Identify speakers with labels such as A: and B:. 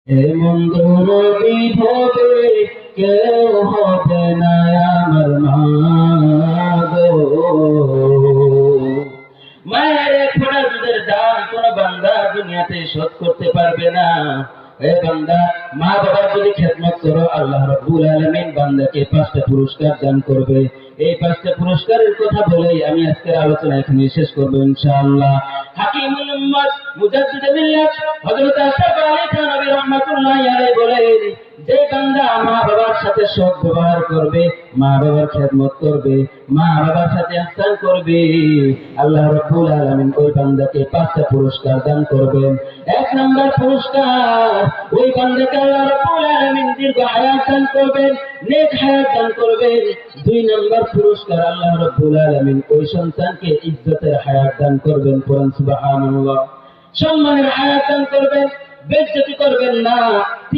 A: এমন বিভবে কেউ হবে না আমার মা গো। মায়ের এক ফোঁটা দুধের দাম কোন বান্দা দুনিয়াতে শোধ করতে পারবে না। এ বান্দা, মা বাবার যদি খেদমত করো, আল্লাহ রাব্বুল আলামিন বান্দাকে 5টা পুরস্কার দান করবে। এই 5টা পুরস্কারের কথা বলেই আমি আজকের আলোচনা এখানে শেষ করব ইনশাআল্লাহ। হাকিমুল উম্মত মুজাদ্দিদুল মিল্লাত হযরত আশরাফ আলী থানভী রাহমাতুল্লাহি আলাইহি বলেন, যে বান্দা মা বাবার সাথে সৎ ব্যবহার করবে, মা বাবার খেদমত করবে, মা বাবার সাথে ইহসান করবে, আল্লাহ রাব্বুল আলামিন ওই বান্দাকে 5টা পুরস্কার দান করবেন। 1 নাম্বার পুরস্কার, ওই বান্দাকে আল্লাহ রাব্বুল আলামিন দীর্ঘ হায়াত দান করবেন, নেক হায়াত দান করবেন। 2 নাম্বার পুরস্কার, আল্লাহ রাব্বুল আলামিন ওই সন্তানকে ইজ্জতের হায়াত দান করবেন। পড়েন সুবহানাল্লাহ। সম্মানের হায়াত দান করবেন, বেইজ্জতি করবেন না।